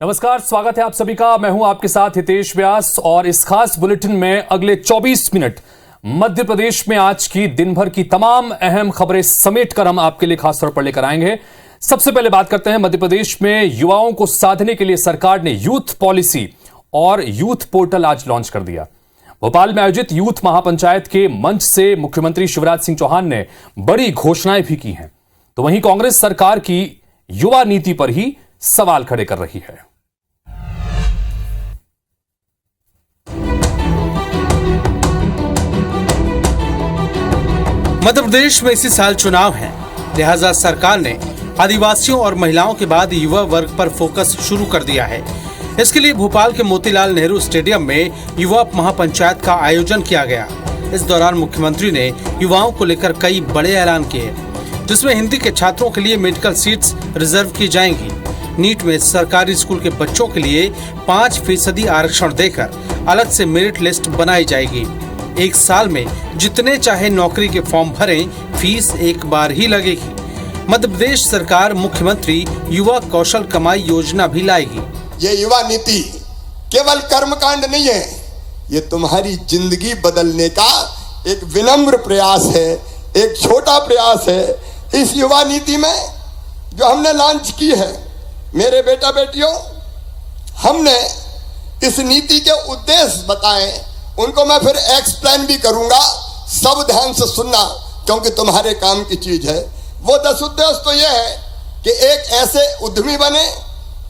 नमस्कार, स्वागत है आप सभी का। मैं हूं आपके साथ हितेश व्यास और इस खास बुलेटिन में अगले 24 मिनट मध्य प्रदेश में आज की दिन भर की तमाम अहम खबरें समेटकर हम आपके लिए खास तौर पर लेकर आएंगे। सबसे पहले बात करते हैं मध्य प्रदेश में युवाओं को साधने के लिए सरकार ने यूथ पॉलिसी और यूथ पोर्टल आज लॉन्च कर दिया। भोपाल में आयोजित यूथ महापंचायत के मंच से मुख्यमंत्री शिवराज सिंह चौहान ने बड़ी घोषणाएं भी की हैं, तो वहीं कांग्रेस सरकार की युवा नीति पर ही सवाल खड़े कर रही है। मध्य प्रदेश में इसी साल चुनाव है, लिहाजा सरकार ने आदिवासियों और महिलाओं के बाद युवा वर्ग पर फोकस शुरू कर दिया है। इसके लिए भोपाल के मोतीलाल नेहरू स्टेडियम में युवा महापंचायत का आयोजन किया गया। इस दौरान मुख्यमंत्री ने युवाओं को लेकर कई बड़े ऐलान किए, जिसमें हिंदी के छात्रों के लिए मेडिकल सीट्स रिजर्व की जाएंगी। नीट में सरकारी स्कूल के बच्चों के लिए 5% आरक्षण देकर अलग से मेरिट लिस्ट बनाई जाएगी। एक साल में जितने चाहे नौकरी के फॉर्म भरें, फीस एक बार ही लगेगी। मध्य प्रदेश सरकार मुख्यमंत्री युवा कौशल कमाई योजना भी लाएगी। ये युवा नीति केवल कर्मकांड नहीं है, ये तुम्हारी जिंदगी बदलने का एक विनम्र प्रयास है, एक छोटा प्रयास है। इस युवा नीति में जो हमने लॉन्च की है, मेरे बेटा बेटियों, हमने इस नीति के उद्देश्य बताए, उनको मैं फिर एक्सप्लेन भी करूंगा, सब ध्यान से सुनना क्योंकि तुम्हारे काम की चीज है। वो 10 उद्देश्य तो ये है कि एक ऐसे उद्यमी बने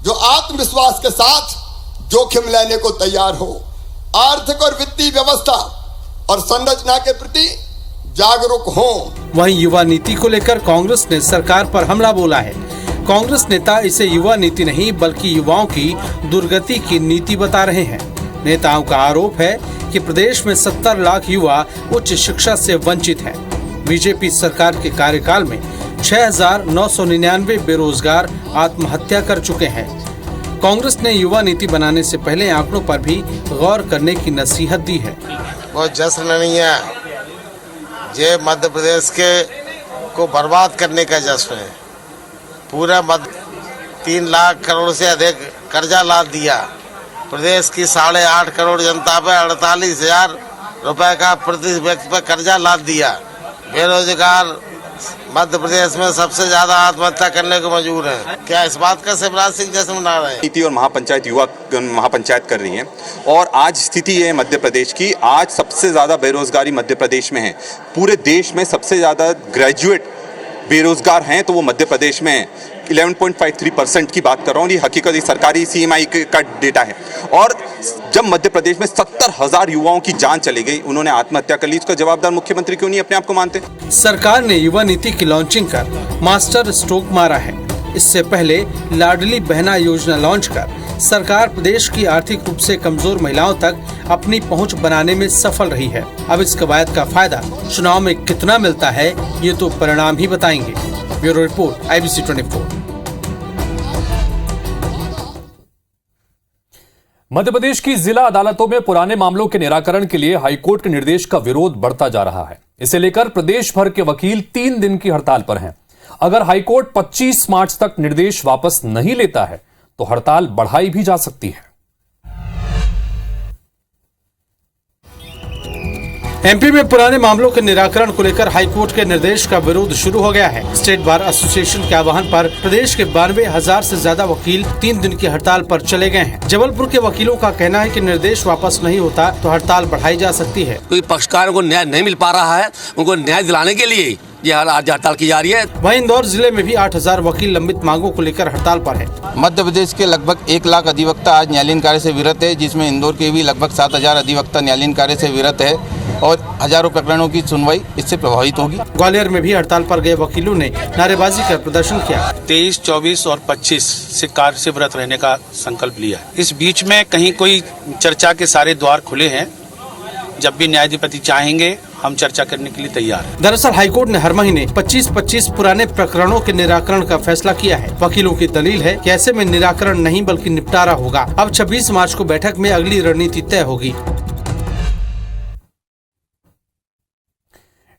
जो आत्मविश्वास के साथ जोखिम लेने को तैयार हो, आर्थिक और वित्तीय व्यवस्था और संरचना के प्रति जागरूक हो। वहीं युवा नीति को लेकर कांग्रेस ने सरकार पर हमला बोला है। कांग्रेस नेता इसे युवा नीति नहीं बल्कि युवाओं की दुर्गति की नीति बता रहे हैं। नेताओं का आरोप है कि प्रदेश में 70 लाख युवा उच्च शिक्षा से वंचित हैं। बीजेपी सरकार के कार्यकाल में 6,999 बेरोजगार आत्महत्या कर चुके हैं। कांग्रेस ने युवा नीति बनाने से पहले आंकड़ों पर भी गौर करने की नसीहत दी है। वो जश्न नहीं है, ये मध्य प्रदेश के को बर्बाद करने का जश्न है। पूरा 3 लाख करोड़ से अधिक कर्जा लाद दिया। प्रदेश की 8.5 करोड़ जनता पे 48,000 रुपए का प्रति व्यक्ति पर कर्जा लाद दिया। बेरोजगार मध्य प्रदेश में सबसे ज्यादा आत्महत्या करने को मजबूर है। क्या इस बात का शिवराज सिंह जश्न मना रहे हैं? नीति और महापंचायत युवा महापंचायत कर रही है और आज स्थिति है मध्य प्रदेश की, आज सबसे ज्यादा बेरोजगारी मध्य प्रदेश में है। पूरे देश में सबसे ज्यादा ग्रेजुएट बेरोजगार हैं तो वो मध्य प्रदेश में है। 11.53% की बात कर रहा हूँ, ये हकीकत सरकारी CMI का डेटा है। और जब मध्य प्रदेश में 70,000 युवाओं की जान चली गई, उन्होंने आत्महत्या कर ली, इसका जवाबदार मुख्यमंत्री क्यों नहीं अपने आप को मानते? सरकार ने युवा नीति की लॉन्चिंग कर मास्टर स्ट्रोक मारा है। इससे पहले लाडली बहना योजना लॉन्च कर सरकार प्रदेश की आर्थिक रूप से कमजोर महिलाओं तक अपनी पहुंच बनाने में सफल रही है। अब इस कवायद का फायदा चुनाव में कितना मिलता है, ये तो परिणाम ही बताएंगे। Bureau report, IBC 24। Madhya Pradesh की जिला अदालतों में पुराने मामलों के निराकरण के लिए हाईकोर्ट के निर्देश का विरोध बढ़ता जा रहा है। इसे लेकर प्रदेश भर के वकील 3 दिन की हड़ताल पर हैं। अगर हाईकोर्ट 25 मार्च तक निर्देश वापस नहीं लेता है तो हड़ताल बढ़ाई भी जा सकती है। MP में पुराने मामलों के निराकरण को लेकर हाईकोर्ट के निर्देश का विरोध शुरू हो गया है। स्टेट बार एसोसिएशन के आह्वान पर प्रदेश के 92,000 से ज्यादा वकील 3 दिन की हड़ताल पर चले गए हैं। जबलपुर के वकीलों का कहना है कि निर्देश वापस नहीं होता तो हड़ताल बढ़ाई जा सकती है। कोई पक्षकारों को न्याय नहीं मिल पा रहा है, उनको न्याय दिलाने के लिए ये आज हड़ताल की जा रही है। वहीं इंदौर जिले में भी 8,000 वकील लंबित मांगों को लेकर हड़ताल पर है। मध्य प्रदेश के लगभग 1 लाख अधिवक्ता आज न्यायालयीन कार्य से विरत है, जिसमें इंदौर के भी लगभग 7,000 अधिवक्ता न्यायालयीन कार्य से विरत है और हजारों प्रकरणों की सुनवाई इससे प्रभावित होगी। ग्वालियर में भी हड़ताल पर गए वकीलों ने नारेबाजी कर प्रदर्शन किया। 23, 24 और 25 से कार्य से व्रत रहने का संकल्प लिया। इस बीच में कहीं कोई चर्चा के सारे द्वार खुले हैं। जब भी न्यायाधिपति चाहेंगे हम चर्चा करने के लिए तैयार हैं। दरअसल हाईकोर्ट ने हर महीने 25-25 पुराने प्रकरणों के निराकरण का फैसला किया है। वकीलों की दलील है कि ऐसे में निराकरण नहीं बल्कि निपटारा होगा। अब 26 मार्च को बैठक में अगली रणनीति तय होगी।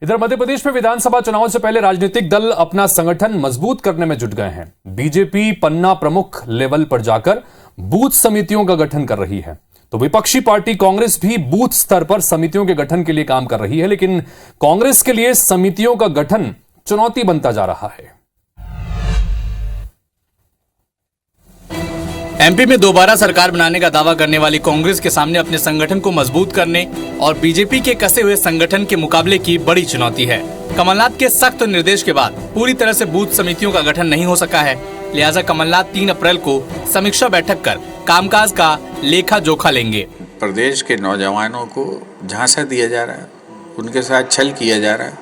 इधर मध्य प्रदेश में विधानसभा चुनाव से पहले राजनीतिक दल अपना संगठन मजबूत करने में जुट गए हैं। बीजेपी पन्ना प्रमुख लेवल पर जाकर बूथ समितियों का गठन कर रही है, तो विपक्षी पार्टी कांग्रेस भी बूथ स्तर पर समितियों के गठन के लिए काम कर रही है। लेकिन कांग्रेस के लिए समितियों का गठन चुनौती बनता जा रहा है। एमपी में दोबारा सरकार बनाने का दावा करने वाली कांग्रेस के सामने अपने संगठन को मजबूत करने और बीजेपी के कसे हुए संगठन के मुकाबले की बड़ी चुनौती है। कमलनाथ के सख्त निर्देश के बाद पूरी तरह से बूथ समितियों का गठन नहीं हो सका है, लिहाजा कमलनाथ 3 अप्रैल को समीक्षा बैठक कर कामकाज का लेखा जोखा लेंगे। प्रदेश के नौजवानों को झांसा दिया जा रहा है, उनके साथ छल किया जा रहा है,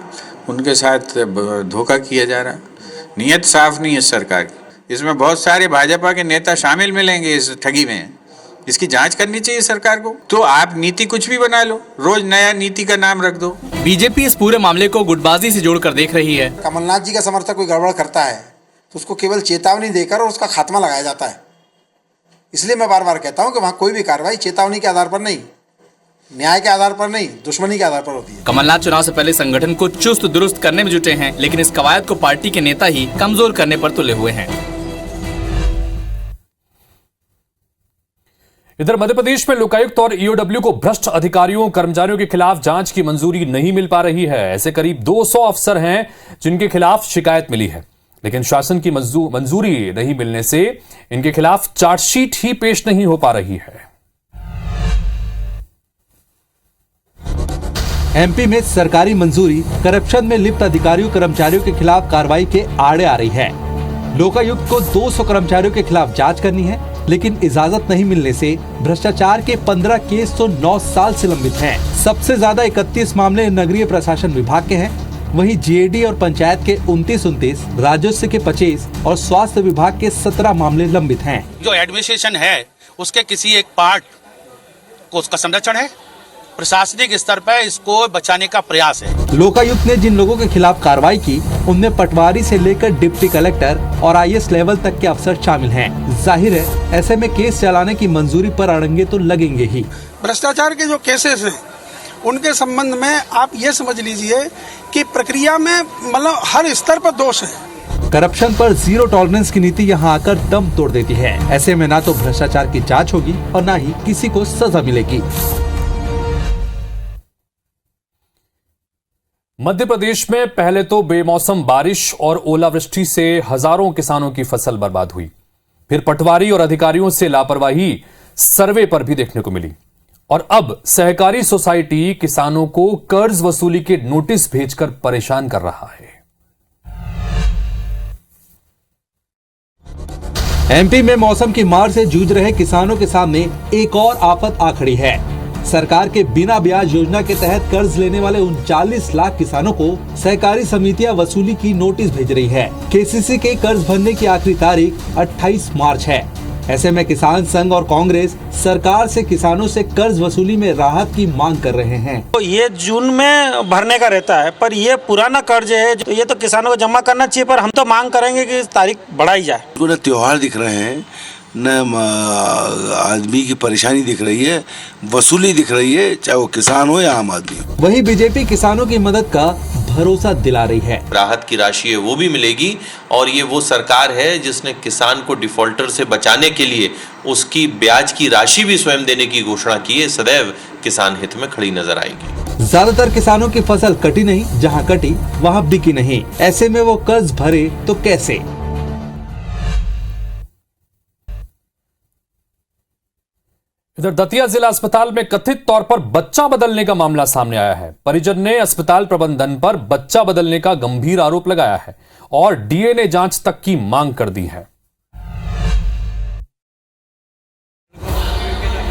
उनके साथ धोखा किया जा रहा है। नीयत साफ नहीं है सरकार की। इसमें बहुत सारे भाजपा के नेता शामिल मिलेंगे इस ठगी में। इसकी जांच करनी चाहिए सरकार को। तो आप नीति कुछ भी बना लो, रोज नया नीति का नाम रख दो। बीजेपी इस पूरे मामले को गुटबाजी से जोड़कर देख रही है। कमलनाथ जी का समर्थक कोई गड़बड़ करता है तो उसको केवल चेतावनी देकर और उसका खात्मा लगाया जाता है। इसलिए मैं बार बार कहता हूं कि वहां कोई भी कार्रवाई चेतावनी के आधार पर नहीं, न्याय के आधार पर नहीं, दुश्मनी के आधार पर होती है। कमलनाथ चुनाव से पहले संगठन को चुस्त दुरुस्त करने में जुटे हैं, लेकिन इस कवायद को पार्टी के नेता ही कमजोर करने पर तुले हुए हैं। इधर मध्य प्रदेश में लोकायुक्त और ईओडब्ल्यू को भ्रष्ट अधिकारियों कर्मचारियों के खिलाफ जांच की मंजूरी नहीं मिल पा रही है। ऐसे करीब 200 अफसर हैं जिनके खिलाफ शिकायत मिली है, लेकिन शासन की मंजूरी नहीं मिलने से इनके खिलाफ चार्जशीट ही पेश नहीं हो पा रही है। एमपी में सरकारी मंजूरी करप्शन में लिप्त अधिकारियों कर्मचारियों के खिलाफ कार्रवाई के आड़े आ रही है। लोकायुक्त को 200 कर्मचारियों के खिलाफ जांच करनी है, लेकिन इजाजत नहीं मिलने से भ्रष्टाचार के 15 केस तो 9 साल से लंबित हैं। सबसे ज्यादा 31 मामले नगरीय प्रशासन विभाग के हैं, वहीं जीएडी और पंचायत के 29, राजस्व के 25 और स्वास्थ्य विभाग के 17 मामले लंबित हैं। जो एडमिनिस्ट्रेशन है उसके किसी एक पार्ट को उसका संरक्षण है, प्रशासनिक स्तर पर इसको बचाने का प्रयास है। लोकायुक्त ने जिन लोगों के खिलाफ कार्रवाई की उनमें पटवारी से लेकर डिप्टी कलेक्टर और आईएएस लेवल तक के अफसर शामिल हैं। जाहिर है ऐसे में केस चलाने की मंजूरी पर अड़ंगे तो लगेंगे ही। भ्रष्टाचार के जो केसेस हैं उनके संबंध में आप ये समझ लीजिए कि प्रक्रिया में मतलब हर स्तर पर दोष है। करप्शन पर जीरो टॉलरेंस की नीति यहाँ आकर दम तोड़ देती है। ऐसे में ना तो भ्रष्टाचार की जांच होगी और ना ही किसी को सजा मिलेगी। मध्य प्रदेश में पहले तो बेमौसम बारिश और ओलावृष्टि से हजारों किसानों की फसल बर्बाद हुई, फिर पटवारी और अधिकारियों से लापरवाही सर्वे पर भी देखने को मिली, और अब सहकारी सोसाइटी किसानों को कर्ज वसूली के नोटिस भेजकर परेशान कर रहा है। एमपी में मौसम की मार से जूझ रहे किसानों के सामने एक और आफत आ खड़ी है। सरकार के बिना ब्याज योजना के तहत कर्ज लेने वाले 39 लाख किसानों को सहकारी समितियां वसूली की नोटिस भेज रही है। केसीसी के कर्ज भरने की आखिरी तारीख 28 मार्च है। ऐसे में किसान संघ और कांग्रेस सरकार से किसानों से कर्ज वसूली में राहत की मांग कर रहे हैं। तो ये जून में भरने का रहता है, पर ये पुराना कर्ज है तो ये तो किसानों को जमा करना चाहिए, पर हम तो मांग करेंगे कि तारीख बढ़ाई जाए। न त्योहार दिख रहे हैं, न आदमी की परेशानी दिख रही है, वसूली दिख रही है, चाहे वो किसान हो या आम आदमी। वहीं बीजेपी किसानों की मदद का भरोसा दिला रही है। राहत की राशि है वो भी मिलेगी, और ये वो सरकार है जिसने किसान को डिफॉल्टर से बचाने के लिए उसकी ब्याज की राशि भी स्वयं देने की घोषणा की है। सदैव किसान हित में खड़ी नजर आएगी। ज्यादातर किसानों की फसल कटी नहीं, जहां कटी वहां बिकी नहीं। ऐसे में वो कर्ज भरे तो कैसे? इधर दतिया जिला अस्पताल में कथित तौर पर बच्चा बदलने का मामला सामने आया है। परिजन ने अस्पताल प्रबंधन पर बच्चा बदलने का गंभीर आरोप लगाया है और डीएनए जांच तक की मांग कर दी है।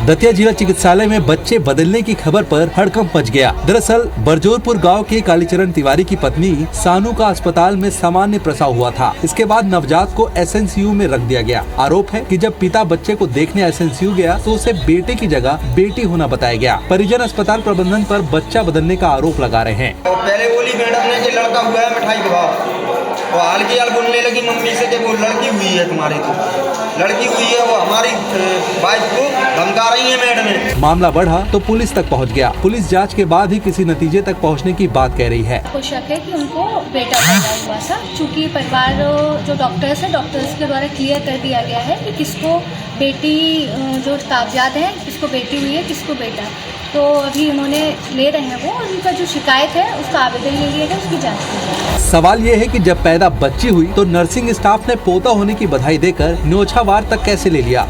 दतिया जिला चिकित्सालय में बच्चे बदलने की खबर पर हड़कंप मच गया। दरअसल बरजोरपुर गांव के कालीचरण तिवारी की पत्नी सानू का अस्पताल में सामान्य प्रसव हुआ था। इसके बाद नवजात को एसएनसीयू में रख दिया गया। आरोप है कि जब पिता बच्चे को देखने एसएनसीयू गया तो उसे बेटे की जगह बेटी होना बताया गया। परिजन अस्पताल प्रबंधन पर बच्चा बदलने का आरोप लगा रहे हैं। पहले बोली मैडम ने कि लड़का हुआ है मिठाई खवाओ, और हाल की हाल बोलने लगी मम्मी से कि वो लड़की हुई है तुम्हारी, तो लड़की हुई है, वो हमारी वाइफ को धमका रही है मैडम। मामला बढ़ा तो पुलिस तक पहुंच गया। पुलिस जांच के बाद ही किसी नतीजे तक पहुंचने की बात कह रही है। को शक है कि उनको बेटा पैदा हुआ था, चूँकि परिवार जो डॉक्टर्स है, डॉक्टर्स के द्वारा क्लियर कर दिया गया है कि किसको बेटी, जो कागजात हैं किसको बेटी हुई है किसको बेटा। तो अभी उन्होंने ले रहे हैं वो, और उनका जो शिकायत है उसका आवेदन ले लिया गया, उसकी जांच की जाएगी। सवाल ये है कि जब पैदा बच्ची हुई तो नर्सिंग स्टाफ ने पोता होने की बधाई देकर न्योछावार तक कैसे ले लिया।